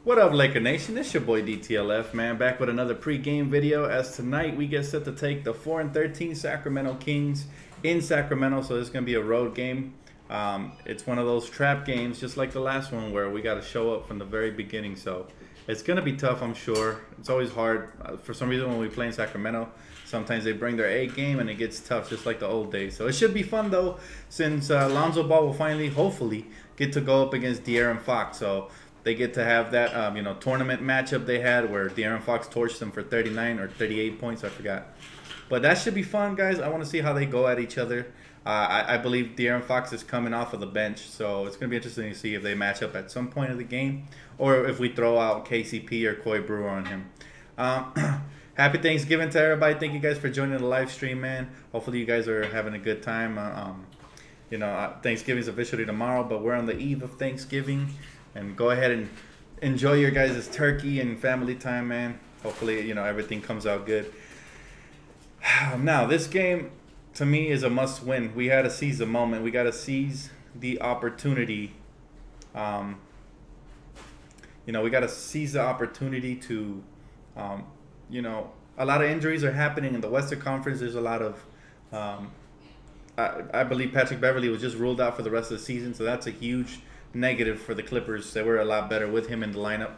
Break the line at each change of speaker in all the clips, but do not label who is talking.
What up, Laker Nation? It's your boy DTLF, man, back with another pregame video. As tonight we get set to take the 4-13 Sacramento Kings in Sacramento, so this is gonna be a road game. It's one of those trap games, just like the last one, where we got to show up from the very beginning. So it's gonna be tough, I'm sure. It's always hard. For some reason, when we play in Sacramento, sometimes they bring their A game and it gets tough, just like the old days. So it should be fun though, since Lonzo Ball will finally, hopefully, get to go up against De'Aaron Fox. So they get to have that, tournament matchup they had where De'Aaron Fox torched them for 39 or 38 points, I forgot. But that should be fun, guys. I want to see how they go at each other. I believe De'Aaron Fox is coming off of the bench, so it's going to be interesting to see if they match up at some point of the game or if we throw out KCP or Coy Brewer on him. Happy Thanksgiving to everybody. Thank you guys for joining the live stream, man. Hopefully you guys are having a good time. Thanksgiving is officially tomorrow, but we're on the eve of Thanksgiving. And go ahead and enjoy your guys' turkey and family time, man. Hopefully, everything comes out good. Now, this game, to me, is a must-win. We had to seize the moment. We got to seize the opportunity. We got to seize the opportunity to, a lot of injuries are happening in the Western Conference. There's a lot of, I believe Patrick Beverley was just ruled out for the rest of the season, so that's a huge negative for the Clippers. They were a lot better with him in the lineup.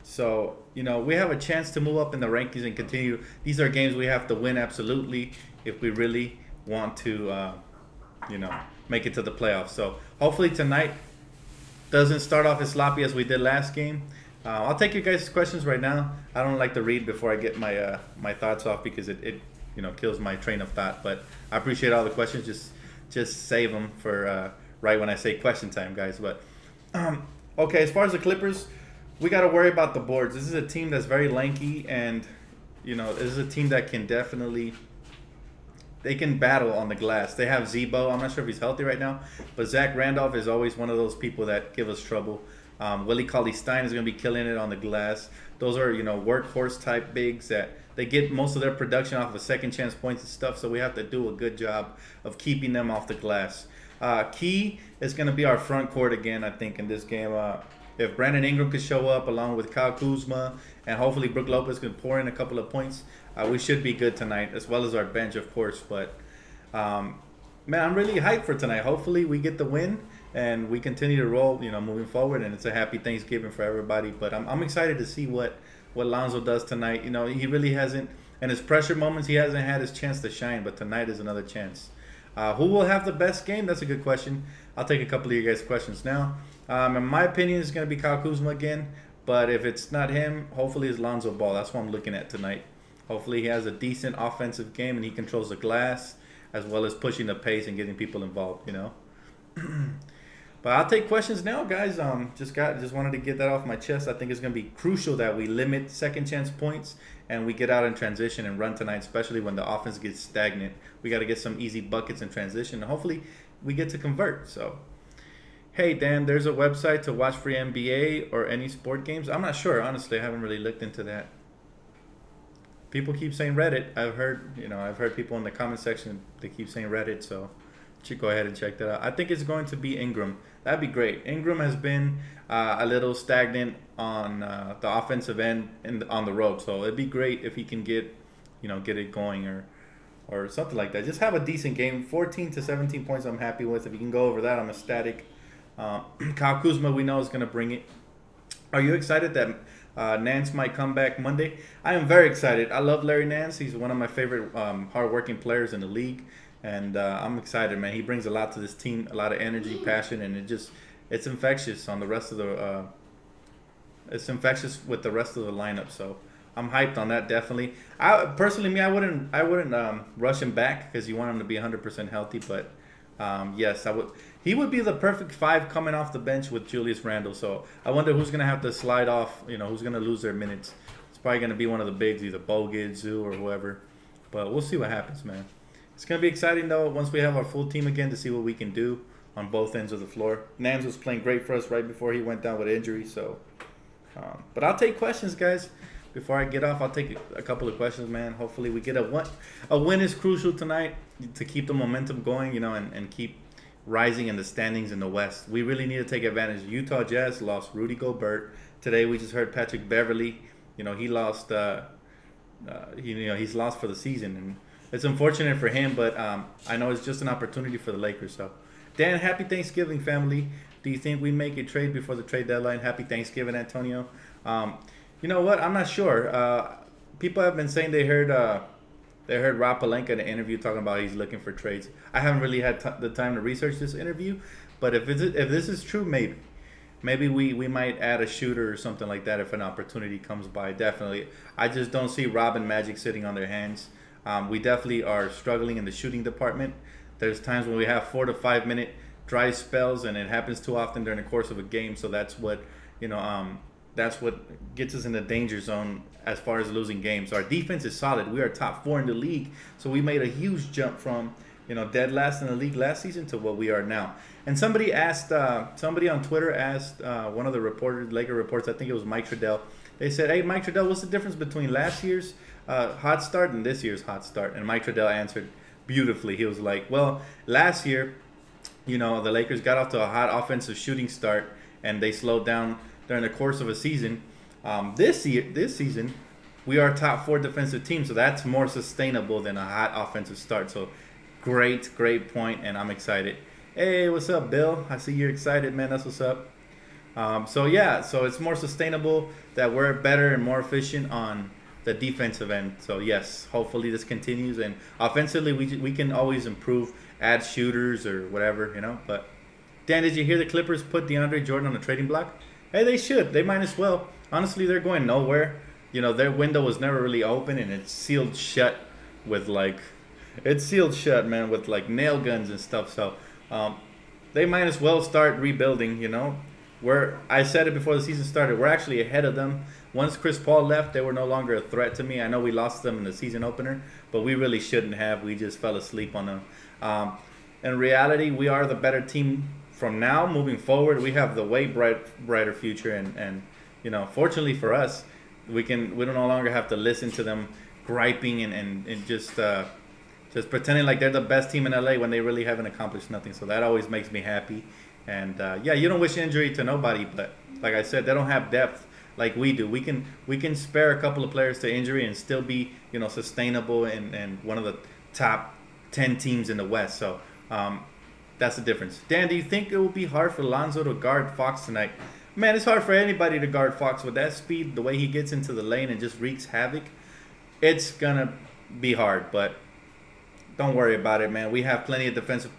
So, we have a chance to move up in the rankings and continue. These are games we have to win absolutely if we really want to, make it to the playoffs. So, hopefully tonight doesn't start off as sloppy as we did last game. I'll take your guys' questions right now. I don't like to read before I get my my thoughts off because it kills my train of thought. But I appreciate all the questions. Just save them for right when I say question time, guys. But okay, as far as the Clippers, we got to worry about the boards. This is a team that's very lanky, and this is a team that can definitely, they can battle on the glass. They have Zebo. I'm not sure if he's healthy right now, but Zach Randolph is always one of those people that give us trouble. Willie Cauley-Stein is going to be killing it on the glass. Those are workhorse type bigs that they get most of their production off of second chance points and stuff. So we have to do a good job of keeping them off the glass. Key is going to be our front court again, I think, in this game. If Brandon Ingram could show up along with Kyle Kuzma and hopefully Brook Lopez can pour in a couple of points, we should be good tonight, as well as our bench, of course. But, man, I'm really hyped for tonight. Hopefully we get the win and we continue to roll, moving forward. And it's a happy Thanksgiving for everybody. But I'm excited to see what Lonzo does tonight. He really hasn't, in his pressure moments, he hasn't had his chance to shine. But tonight is another chance. Who will have the best game? That's a good question. I'll take a couple of you guys' questions now. In my opinion, it's going to be Kyle Kuzma again. But if it's not him, hopefully it's Lonzo Ball. That's what I'm looking at tonight. Hopefully he has a decent offensive game and he controls the glass as well as pushing the pace and getting people involved, But I'll take questions now, guys. Just wanted to get that off my chest. I think it's going to be crucial that we limit second chance points and we get out in transition and run tonight, especially when the offense gets stagnant. We got to get some easy buckets in transition, and hopefully we get to convert. So, hey, Dan, there's a website to watch free NBA or any sport games. I'm not sure, honestly. I haven't really looked into that. People keep saying Reddit. I've heard people in the comment section, they keep saying Reddit, so should go ahead and check that out. I think it's going to be Ingram. That'd be great. Ingram has been a little stagnant on the offensive end on the road, so it'd be great if he can get it going or something like that. Just have a decent game. 14 to 17 points I'm happy with. If you can go over that, I'm ecstatic. Kyle Kuzma, we know, is going to bring it. Are you excited that Nance might come back Monday? I am very excited. I love Larry Nance. He's one of my favorite hard-working players in the league. And I'm excited, man. He brings a lot to this team, a lot of energy, passion, and it's infectious on the rest of the. It's infectious with the rest of the lineup. So I'm hyped on that, definitely. I wouldn't rush him back because you want him to be 100% healthy. But yes, I would. He would be the perfect 5 coming off the bench with Julius Randle. So I wonder who's gonna have to slide off. Who's gonna lose their minutes. It's probably gonna be one of the bigs, either Bogut, Zoo, or whoever. But we'll see what happens, man. It's going to be exciting, though, once we have our full team again to see what we can do on both ends of the floor. Nance was playing great for us right before he went down with injury. So, but I'll take questions, guys. Before I get off, I'll take a couple of questions, man. Hopefully we get a win. A win is crucial tonight to keep the momentum going, and keep rising in the standings in the West. We really need to take advantage. Utah Jazz lost Rudy Gobert, Today we just heard Patrick Beverly. He lost. He's lost for the season, and it's unfortunate for him. But I know it's just an opportunity for the Lakers. So, Dan, happy Thanksgiving, family. Do you think we make a trade before the trade deadline? Happy Thanksgiving, Antonio. You know what? I'm not sure. People have been saying they heard Rob Pelinka in an interview talking about he's looking for trades. I haven't really had the time to research this interview, but if this is true, maybe we might add a shooter or something like that if an opportunity comes by. Definitely. I just don't see Rob and Magic sitting on their hands. We definitely are struggling in the shooting department. There's times when we have 4 to 5 minute dry spells, and it happens too often during the course of a game. So that's what that's what gets us in the danger zone as far as losing games. Our defense is solid. We are top 4 in the league, so we made a huge jump from dead last in the league last season to what we are now. And somebody on Twitter asked one of the Laker reports, I think it was Mike Trudell. They said, "Hey, Mike Trudell, what's the difference between last year's hot start and this year's hot start?" And Mike Trudell answered beautifully. He was like, "Well, last year, the Lakers got off to a hot offensive shooting start, and they slowed down during the course of a season. This season, we are top 4 defensive team, so that's more sustainable than a hot offensive start." So, great point, and I'm excited. Hey, what's up, Bill? I see you're excited, man. That's what's up. So it's more sustainable that we're better and more efficient on the defensive end. So yes, hopefully this continues, and offensively we can always improve, add shooters or whatever, But Dan, did you hear the Clippers put DeAndre Jordan on the trading block? Hey, they should. They might as well. Honestly, they're going nowhere. Their window was never really open, and it's sealed shut with man, with nail guns and stuff. So they might as well start rebuilding. I said it before the season started. We're actually ahead of them. Once Chris Paul left, they were no longer a threat to me. I know we lost them in the season opener, but we really shouldn't have. We just fell asleep on them. In reality, we are the better team from now moving forward. We have the way brighter future, and fortunately for us, we don't no longer have to listen to them griping and just pretending like they're the best team in LA when they really haven't accomplished nothing. So that always makes me happy. And you don't wish injury to nobody, but like I said, they don't have depth like we do. We can spare a couple of players to injury and still be sustainable and one of the top 10 teams in the West. So that's the difference. Dan, do you think it will be hard for Lonzo to guard Fox tonight? Man, it's hard for anybody to guard Fox with that speed, the way he gets into the lane and just wreaks havoc. It's gonna be hard, but don't worry about it, man. We have plenty of defensive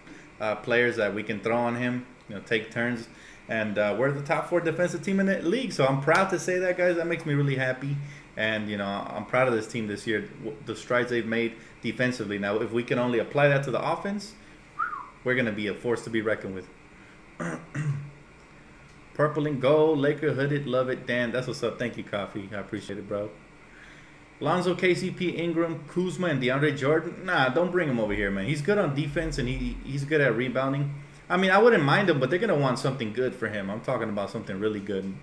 players that we can throw on him, take turns. And we're the top 4 defensive team in the league. So I'm proud to say that, guys. That makes me really happy. And, I'm proud of this team this year, the strides they've made defensively. Now, if we can only apply that to the offense, we're going to be a force to be reckoned with. Purple and gold, Laker hooded, love it. Dan, that's what's up. Thank you, Coffee. I appreciate it, bro. Lonzo, KCP, Ingram, Kuzma, and DeAndre Jordan. Nah, don't bring him over here, man. He's good on defense, and he's good at rebounding. I mean, I wouldn't mind him, but they're going to want something good for him. I'm talking about something really good.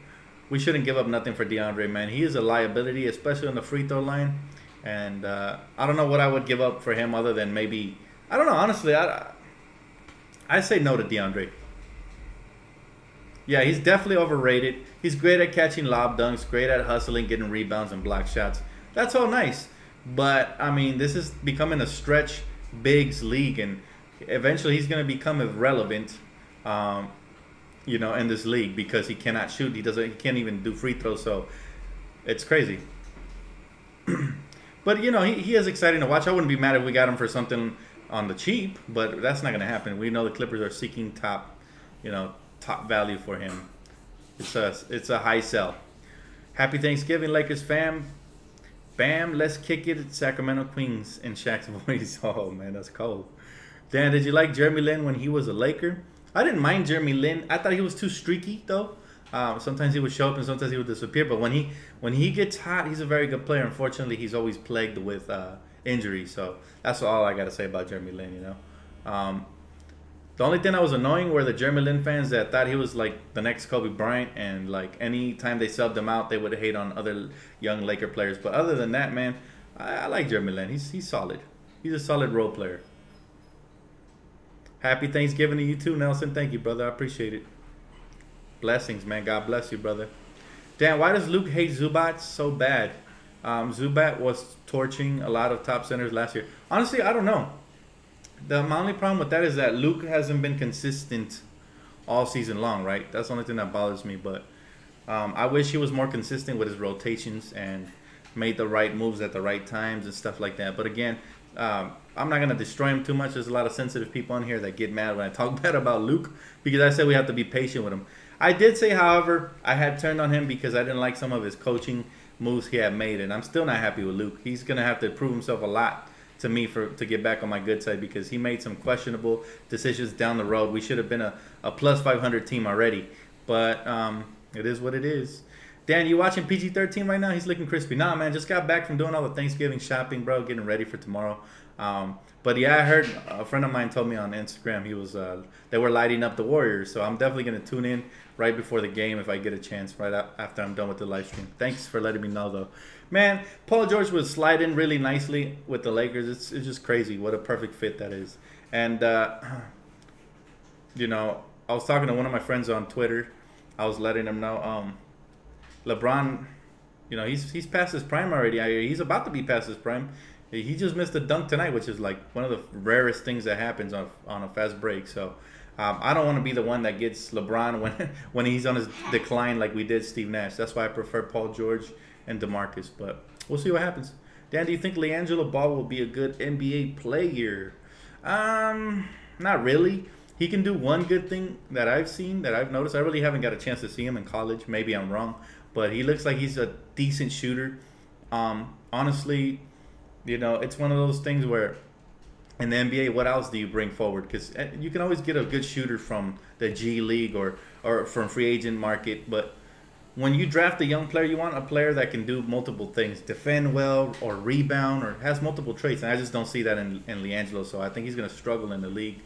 We shouldn't give up nothing for DeAndre, man. He is a liability, especially on the free throw line. And I don't know what I would give up for him other than maybe... I don't know, honestly. I say no to DeAndre. Yeah, he's definitely overrated. He's great at catching lob dunks, great at hustling, getting rebounds and block shots. That's all nice. But, I mean, this is becoming a stretch bigs league, and eventually he's going to become irrelevant, in this league because he cannot shoot. He can't even do free throws, so it's crazy. But, he is exciting to watch. I wouldn't be mad if we got him for something on the cheap, but that's not going to happen. We know the Clippers are seeking top value for him. It's a high sell. Happy Thanksgiving, Lakers fam. Bam, let's kick it at Sacramento Queens in Shaq's voice. Oh, man, that's cold. Dan, did you like Jeremy Lin when he was a Laker? I didn't mind Jeremy Lin. I thought he was too streaky, though. Sometimes he would show up and sometimes he would disappear. But when he gets hot, he's a very good player. Unfortunately, he's always plagued with injuries. So that's all I got to say about Jeremy Lin, The only thing that was annoying were the Jeremy Lin fans that thought he was like the next Kobe Bryant, and like any time they subbed him out, they would hate on other young Laker players. But other than that, man, I like Jeremy Lin. He's solid. He's a solid role player. Happy Thanksgiving to you too, Nelson. Thank you, brother. I appreciate it. Blessings, man. God bless you, brother. Dan, why does Luke hate Zubac so bad? Zubac was torching a lot of top centers last year. Honestly, I don't know. My only problem with that is that Luke hasn't been consistent all season long, right? That's the only thing that bothers me. But I wish he was more consistent with his rotations and made the right moves at the right times and stuff like that. But again, I'm not going to destroy him too much. There's a lot of sensitive people on here that get mad when I talk bad about Luke because I said we have to be patient with him. I did say, however, I had turned on him because I didn't like some of his coaching moves he had made, and I'm still not happy with Luke. He's going to have to prove himself a lot to me to get back on my good side because he made some questionable decisions down the road. We should have been a plus 500 team already, but it is what it is. Dan, you watching PG-13 right now? He's looking crispy. Nah, man, just got back from doing all the Thanksgiving shopping, bro, getting ready for tomorrow. But yeah, I heard a friend of mine told me on Instagram they were lighting up the Warriors, so I'm definitely going to tune in right before the game if I get a chance, right after I'm done with the live stream. Thanks for letting me know, though. Man, Paul George was sliding really nicely with the Lakers. It's just crazy what a perfect fit that is. And, you know, I was talking to one of my friends on Twitter. I was letting him know LeBron, you know, he's past his prime already. He's about to be past his prime. He just missed a dunk tonight, which is like one of the rarest things that happens on a fast break. So I don't want to be the one that gets LeBron when he's on his decline like we did Steve Nash. That's why I prefer Paul George and DeMarcus. But we'll see what happens. Dan, do you think LiAngelo Ball will be a good NBA player? Not really. He can do one good thing that I've seen, that I've noticed. I really haven't got a chance to see him in college. Maybe I'm wrong. But he looks like he's a decent shooter. Honestly, you know, it's one of those things where in the NBA, what else do you bring forward? Because you can always get a good shooter from the G League or from free agent market. But when you draft a young player, you want a player that can do multiple things. Defend well or rebound or has multiple traits. And I just don't see that in LiAngelo. So I think he's going to struggle in the league.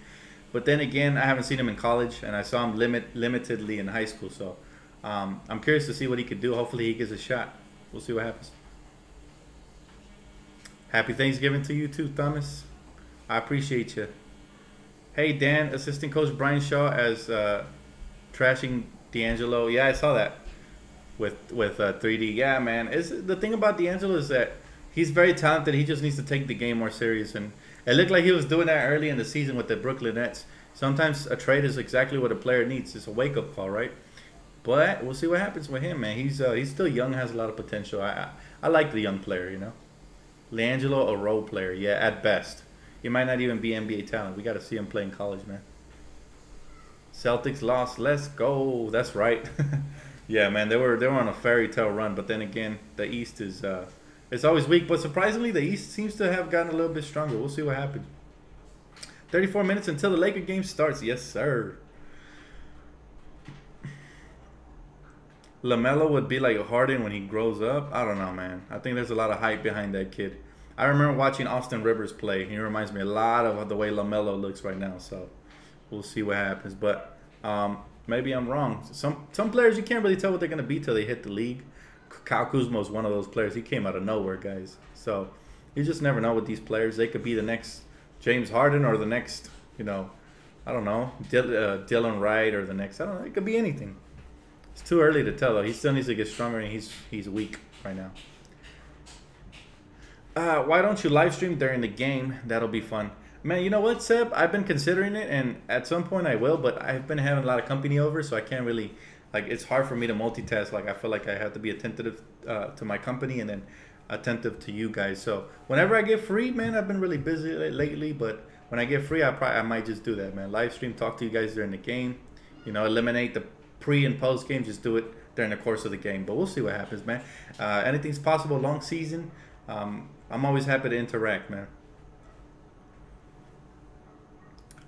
But then again, I haven't seen him in college. And I saw him limitedly in high school. So I'm curious to see what he could do. Hopefully he gets a shot. We'll see what happens. Happy Thanksgiving to you too, Thomas. I appreciate you. Hey, Dan, assistant coach Brian Shaw as trashing D'Angelo. Yeah, I saw that with 3D. Yeah, man. The thing about D'Angelo is that he's very talented. He just needs to take the game more serious. And it looked like he was doing that early in the season with the Brooklyn Nets. Sometimes a trade is exactly what a player needs. It's a wake-up call, right? But we'll see what happens with him, man. He's still young, has a lot of potential. I like the young player, you know. LiAngelo, a role player, yeah, at best. He might not even be NBA talent. We got to see him play in college, man. Celtics lost. Let's go. That's right. Yeah, man, they were on a fairy tale run, but then again, the East is it's always weak. But surprisingly, the East seems to have gotten a little bit stronger. We'll see what happens. 34 minutes until the Laker game starts. Yes, sir. LaMelo would be like Harden when he grows up. I don't know, man. I think there's a lot of hype behind that kid. I remember watching Austin Rivers play. He reminds me a lot of the way LaMelo looks right now. So we'll see what happens. But maybe I'm wrong. Some players, you can't really tell what they're going to be till they hit the league. Kyle Kuzma is one of those players. He came out of nowhere, guys. So you just never know with these players. They could be the next James Harden or the next, you know, I don't know, Dylan Wright or the next. I don't know. It could be anything. It's too early to tell, though. He still needs to get stronger, and he's weak right now. Why don't you live stream during the game? That'll be fun. Man, you know what, Seb? I've been considering it, and at some point I will, but I've been having a lot of company over, so I can't really, like, it's hard for me to multitask. Like, I feel like I have to be attentive to my company and then attentive to you guys. So whenever I get free, man, I've been really busy lately, but when I get free, I might just do that, man. Live stream, talk to you guys during the game. You know, eliminate the pre and post game, just do it during the course of the game. But we'll see what happens, man. Anything's possible. Long season. I'm always happy to interact, man.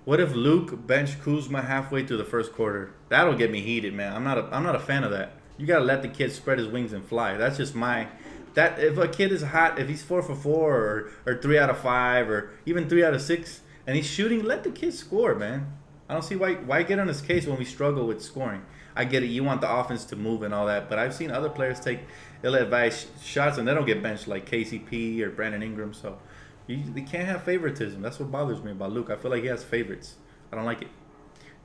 What if Luke bench Kuzma halfway through the first quarter? That'll get me heated, man. I'm not a fan of that. You gotta let the kid spread his wings and fly. That's just that if a kid is hot, if he's 4 for 4 or 3 out of 5 or even 3 out of 6 and he's shooting, let the kid score, man. I don't see why get on his case when we struggle with scoring. I get it. You want the offense to move and all that, but I've seen other players take ill-advised shots and they don't get benched like KCP or Brandon Ingram. So they can't have favoritism. That's what bothers me about Luke. I feel like he has favorites. I don't like it.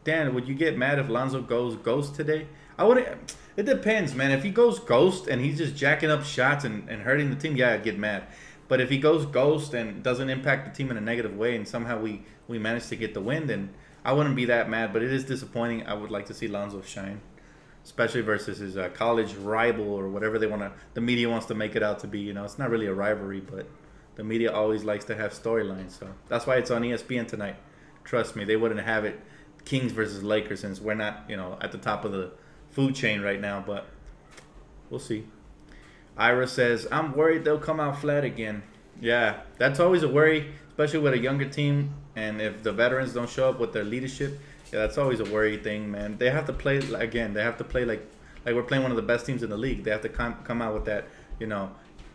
Dan, would you get mad if Lonzo goes ghost today? I wouldn't. It depends, man. If he goes ghost and he's just jacking up shots and hurting the team, yeah, I'd get mad. But if he goes ghost and doesn't impact the team in a negative way and somehow we manage to get the win, then I wouldn't be that mad. But it is disappointing. I would like to see Lonzo shine, especially versus his college rival or whatever the media wants to make it out to be. You know, it's not really a rivalry, but the media always likes to have storylines. So that's why it's on ESPN tonight. Trust me, they wouldn't have it Kings versus Lakers since we're not, you know, at the top of the food chain right now. But we'll see. Ira says, I'm worried they'll come out flat again. Yeah, that's always a worry, especially with a younger team. And if the veterans don't show up with their leadership, yeah, that's always a worry thing, man. They have to play, again, they have to play like we're playing one of the best teams in the league. They have to come out with that, you know,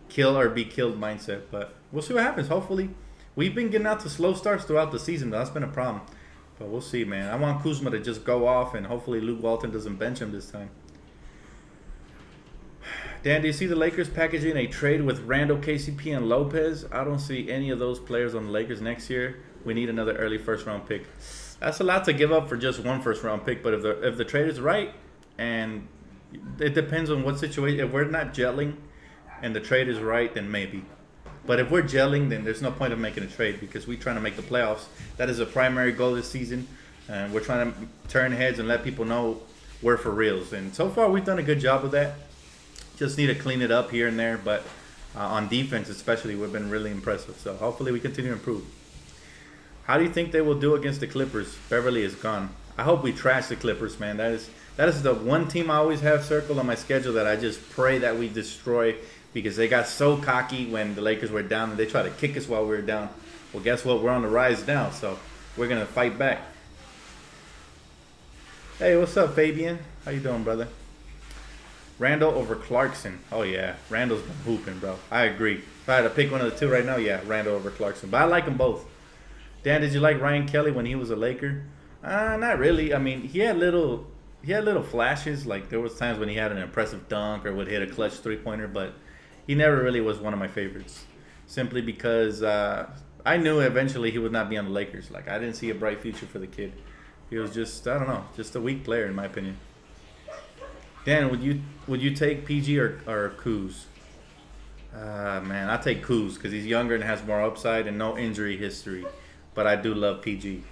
kill or be killed mindset. But we'll see what happens. Hopefully. We've been getting out to slow starts throughout the season, though. That's been a problem. But we'll see, man. I want Kuzma to just go off, and hopefully Luke Walton doesn't bench him this time. Dan, do you see the Lakers packaging a trade with Randall, KCP, and Lopez? I don't see any of those players on the Lakers next year. We need another early first-round pick. That's a lot to give up for just one first-round pick. But if the trade is right, and it depends on what situation. If we're not gelling and the trade is right, then maybe. But if we're gelling, then there's no point of making a trade because we're trying to make the playoffs. That is a primary goal this season. And we're trying to turn heads and let people know we're for reals. And so far, we've done a good job of that. Just need to clean it up here and there, but on defense especially, we've been really impressive. So hopefully we continue to improve. How do you think they will do against the Clippers? Beverly is gone. I hope we trash the Clippers, man. That is the one team I always have circled on my schedule that I just pray that we destroy because they got so cocky when the Lakers were down and they tried to kick us while we were down. Well, guess what? We're on the rise now, so we're going to fight back. Hey, what's up, Fabian? How you doing, brother? Randall over Clarkson. Oh, yeah. Randall's been hooping, bro. I agree. If I had to pick one of the two right now, yeah, Randall over Clarkson. But I like them both. Dan, did you like Ryan Kelly when he was a Laker? Not really. I mean, he had little flashes. Like, there was times when he had an impressive dunk or would hit a clutch three-pointer. But he never really was one of my favorites. Simply because I knew eventually he would not be on the Lakers. Like, I didn't see a bright future for the kid. He was just, I don't know, just a weak player in my opinion. Dan, would you take PG or Kuz? Man, I take Kuz because he's younger and has more upside and no injury history. But I do love PG.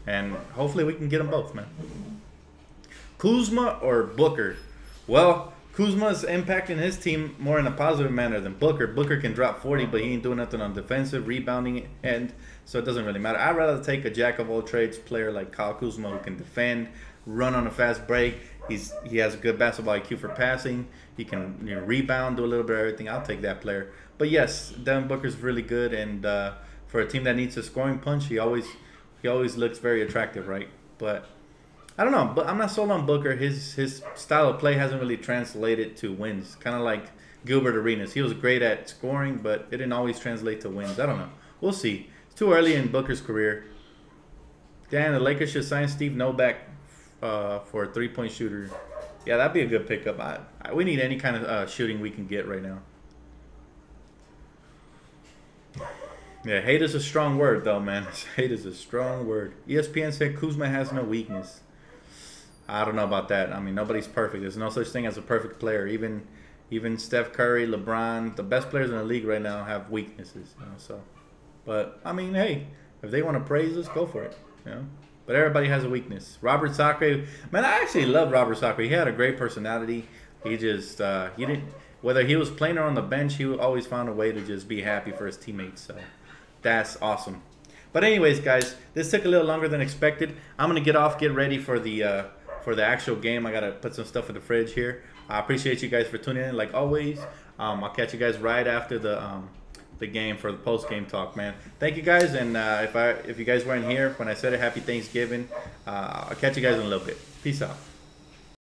And hopefully we can get them both, man. Kuzma or Booker? Well, Kuzma's impacting his team more in a positive manner than Booker. Booker can drop 40, but he ain't doing nothing on defensive, rebounding end, so it doesn't really matter. I'd rather take a jack-of-all-trades player like Kyle Kuzma who can defend, run on a fast break. He has a good basketball IQ for passing. He can rebound, do a little bit of everything. I'll take that player. But yes, Devin Booker's really good, and for a team that needs a scoring punch, he always looks very attractive, right? But I don't know. But I'm not sold on Booker. His style of play hasn't really translated to wins. Kind of like Gilbert Arenas. He was great at scoring, but it didn't always translate to wins. I don't know. We'll see. It's too early in Booker's career. Dan, the Lakers should sign Steve Novak for a three-point shooter. Yeah, that'd be a good pickup. We need any kind of shooting we can get right now. Yeah, hate is a strong word, though, man. Hate is a strong word. ESPN said Kuzma has no weakness. I don't know about that. I mean, nobody's perfect. There's no such thing as a perfect player. Even Steph Curry, LeBron, the best players in the league right now have weaknesses. So, but I mean, hey, if they want to praise us, go for it. But everybody has a weakness. Robert Sacre, man, I actually love Robert Sacre. He had a great personality. He just he didn't. Whether he was playing or on the bench, he always found a way to just be happy for his teammates. So that's awesome. But anyways, guys, this took a little longer than expected. I'm gonna get ready for the actual game. I gotta put some stuff in the fridge here. I appreciate you guys for tuning in, like always. I'll catch you guys right after the game for the post game talk, man. Thank you guys, and if you guys weren't here when I said it, happy Thanksgiving. I'll catch you guys in a little bit. Peace out.